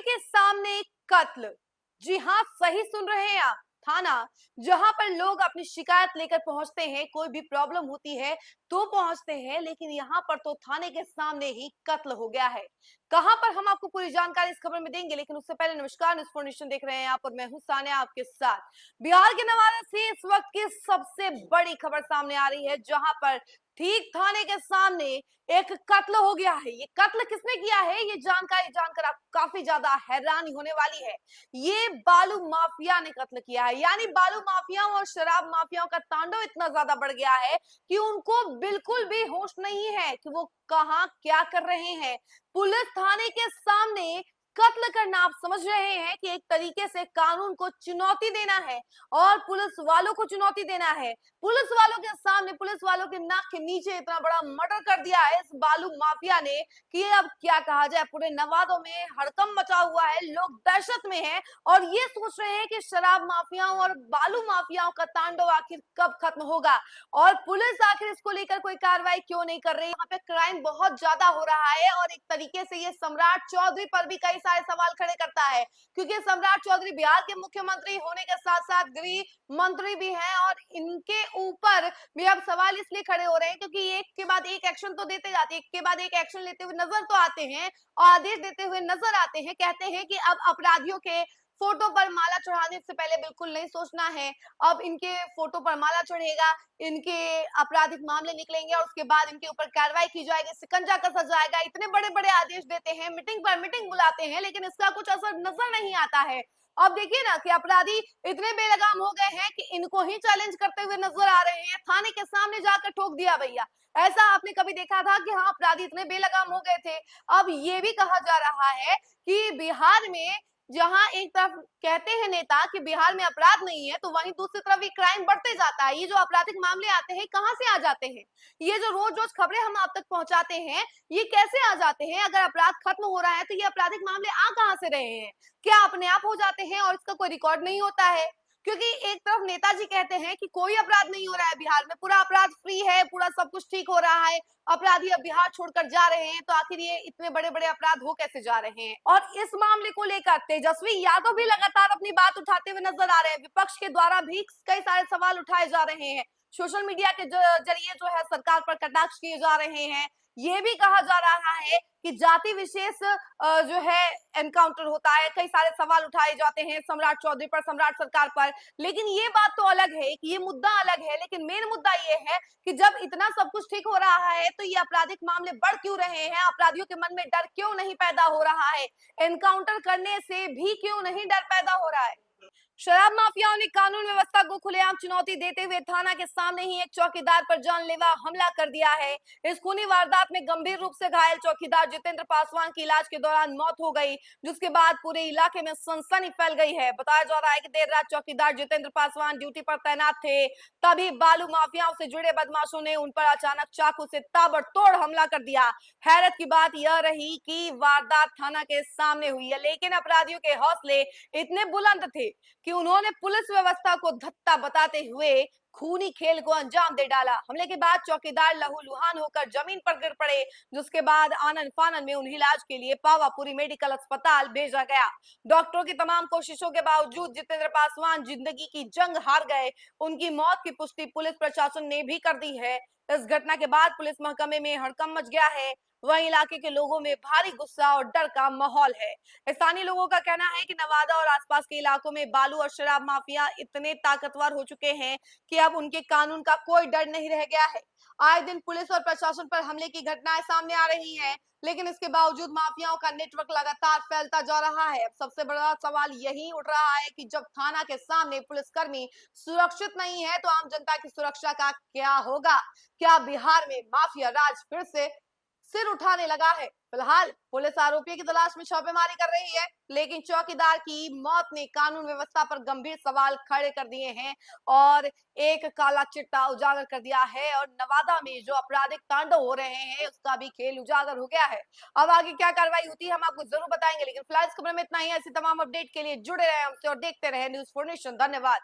के सामने कत्ल। जी हाँ, सही सुन रहे हैं आप। थाना, जहां पर लोग अपनी शिकायत लेकर पहुंचते हैं, कोई भी प्रॉब्लम होती है तो पहुंचते हैं, लेकिन यहाँ पर तो थाने के सामने ही कत्ल हो गया है। कहां पर, हम आपको पूरी जानकारी इस खबर में देंगे, लेकिन उससे पहले नमस्कार, न्यूज़ फॉर नेशन देख रहे हैं आप और मैं हूं सानिया आपके साथ। बिहार के नवादा से इस वक्त की सबसे बड़ी खबर सामने आ रही है, जहां पर ठीक थाने के सामने एक कत्ल हो गया है। ये कत्ल किसने किया है, ये जानकारी जानकर आप काफी ज्यादा हैरानी होने वाली है। ये बालू माफिया ने कत्ल किया है, यानी बालू माफियाओं और शराब माफियाओं का तांडव इतना ज्यादा बढ़ गया है कि उनको बिल्कुल भी होश नहीं है कि वो कहां क्या कर रहे हैं। पुलिस थाने के सामने कत्ल करना, आप समझ रहे हैं कि एक तरीके से कानून को चुनौती देना है और पुलिस वालों को चुनौती देना है। पुलिस वालों के सामने, पुलिस वालों के नाक के नीचे इतना बड़ा मर्डर कर दिया है इस बालू माफिया ने कि अब क्या कहा जाए। पूरे नवादों में हड़कंप मचा हुआ है, लोग दहशत में हैं और ये सोच रहे हैं कि शराब माफियाओं और बालू माफियाओं का तांडव आखिर कब खत्म होगा और पुलिस आखिर इसको लेकर कोई कार्रवाई क्यों नहीं कर रही। यहाँ पे क्राइम बहुत ज्यादा हो रहा है और एक तरीके से ये सम्राट चौधरी पर भी कई सारे सवाल खड़े करता है, क्योंकि सम्राट चौधरी बिहार के मुख्यमंत्री होने के साथ साथ गृह मंत्री भी हैं और इनके ऊपर भी अब सवाल इसलिए खड़े हो रहे हैं क्योंकि एक के बाद एक एक्शन तो देते जाते हैं, एक के बाद एक एक्शन लेते हुए नजर तो आते हैं और आदेश देते हुए नजर आते हैं। कहते हैं कि अब अपराधियों के फोटो पर माला चढ़ाने से पहले बिल्कुल नहीं सोचना है, अब इनके फोटो पर माला चढ़ेगा, इनके आपराधिक मामले निकलेंगे और उसके बाद इनके ऊपर कार्रवाई की जाएगी, शिकंजा कसा जाएगा। इतने बड़े बड़े आदेश देते हैं, मीटिंग पर मीटिंग बुलाते हैं, लेकिन इसका कुछ असर नजर नहीं आता है। अब देखिए ना कि अपराधी इतने बेलगाम हो गए हैं कि इनको ही चैलेंज करते हुए नजर आ रहे हैं। थाने के सामने जाकर ठोक दिया भैया। ऐसा आपने कभी देखा था कि हाँ, अपराधी इतने बेलगाम हो गए थे। अब ये भी कहा जा रहा है कि बिहार में, जहां एक तरफ कहते हैं नेता कि बिहार में अपराध नहीं है, तो वहीं दूसरी तरफ ये क्राइम बढ़ते जाता है। ये जो आपराधिक मामले आते हैं, कहां से आ जाते हैं? ये जो रोज रोज खबरें हम आप तक पहुंचाते हैं, ये कैसे आ जाते हैं? अगर अपराध खत्म हो रहा है तो ये आपराधिक मामले आ कहां से रहे हैं? क्या अपने आप हो जाते हैं और इसका कोई रिकॉर्ड नहीं होता है? क्योंकि एक तरफ नेताजी कहते हैं कि कोई अपराध नहीं हो रहा है बिहार में, पूरा अपराध फ्री है, पूरा सब कुछ ठीक हो रहा है, अपराधी अब बिहार छोड़कर जा रहे हैं, तो आखिर ये इतने बड़े बड़े अपराध हो कैसे जा रहे हैं? और इस मामले को लेकर तेजस्वी यादव भी लगातार अपनी बात उठाते हुए नजर आ रहे हैं। विपक्ष के द्वारा भी कई सारे सवाल उठाए जा रहे हैं, सोशल मीडिया के जरिए जो है सरकार पर कटाक्ष किए जा रहे हैं। ये भी कहा जा रहा है कि जाति विशेष जो है एनकाउंटर होता है, कई सारे सवाल उठाए जाते हैं सम्राट चौधरी पर, सम्राट सरकार पर। लेकिन ये बात तो अलग है कि ये मुद्दा अलग है, लेकिन मेन मुद्दा ये है कि जब इतना सब कुछ ठीक हो रहा है तो ये आपराधिक मामले बढ़ क्यों रहे हैं? अपराधियों के मन में डर क्यों नहीं पैदा हो रहा है? एनकाउंटर करने से भी क्यों नहीं डर पैदा हो रहा है? शराब माफियाओं ने कानून व्यवस्था को खुलेआम चुनौती देते हुए थाना के सामने ही एक चौकीदार पर जानलेवा हमला कर दिया है। इस खूनी वारदात में गंभीर रूप से घायल चौकीदार जितेंद्र पासवान की इलाज के दौरान मौत हो गई, जिसके बाद पूरे इलाके में सनसनी फैल गई है। बताया जा रहा है कि देर रात चौकीदार जितेंद्र पासवान ड्यूटी पर तैनात थे, तभी बालू माफियाओं से जुड़े बदमाशों ने उन पर अचानक चाकू से ताबड़तोड़ हमला कर दिया। हैरत की बात यह रही कि वारदात थाना के सामने हुई है, लेकिन अपराधियों के हौसले इतने बुलंद थे कि उन्होंने पुलिस व्यवस्था को धत्ता बताते हुए खूनी खेल को अंजाम दे डाला। हमले के बाद चौकीदार लहूलुहान होकर जमीन पर गिर पड़े, जिसके बाद आनन फानन में उन्हें इलाज के लिए पावापुरी मेडिकल अस्पताल भेजा गया। डॉक्टरों की तमाम कोशिशों के बावजूद जितेंद्र पासवान जिंदगी की जंग हार गए। उनकी मौत की पुष्टि पुलिस प्रशासन ने भी कर दी है। इस घटना के बाद पुलिस महकमे में हड़कंप मच गया है। वहीं इलाके के लोगों में भारी गुस्सा और डर का माहौल है। स्थानीय लोगों का कहना है कि नवादा और आसपास के इलाकों में बालू और शराब माफिया इतने ताकतवर हो चुके हैं कि अब उनके कानून का कोई डर नहीं रह गया है। आए दिन पुलिस और प्रशासन पर हमले की घटनाएं सामने आ रही हैं, लेकिन इसके बावजूद माफियाओं का नेटवर्क लगातार फैलता जा रहा है। अब सबसे बड़ा सवाल यही उठ रहा है कि जब थाना के सामने पुलिसकर्मी सुरक्षित नहीं है, तो आम जनता की सुरक्षा का क्या होगा? क्या बिहार में माफिया राज फिर से सिर उठाने लगा है? फिलहाल पुलिस आरोपियों की तलाश में छापेमारी कर रही है, लेकिन चौकीदार की मौत ने कानून व्यवस्था पर गंभीर सवाल खड़े कर दिए हैं और एक काला चिट्टा उजागर कर दिया है और नवादा में जो आपराधिक तांडव हो रहे हैं उसका भी खेल उजागर हो गया है। अब आगे क्या कार्रवाई होती है हम आपको जरूर बताएंगे, लेकिन फिलहाल इस खबर में इतना ही है। ऐसी तमाम अपडेट के लिए जुड़े रहे हमसे और देखते रहे न्यूज़ फॉर नेशन। धन्यवाद।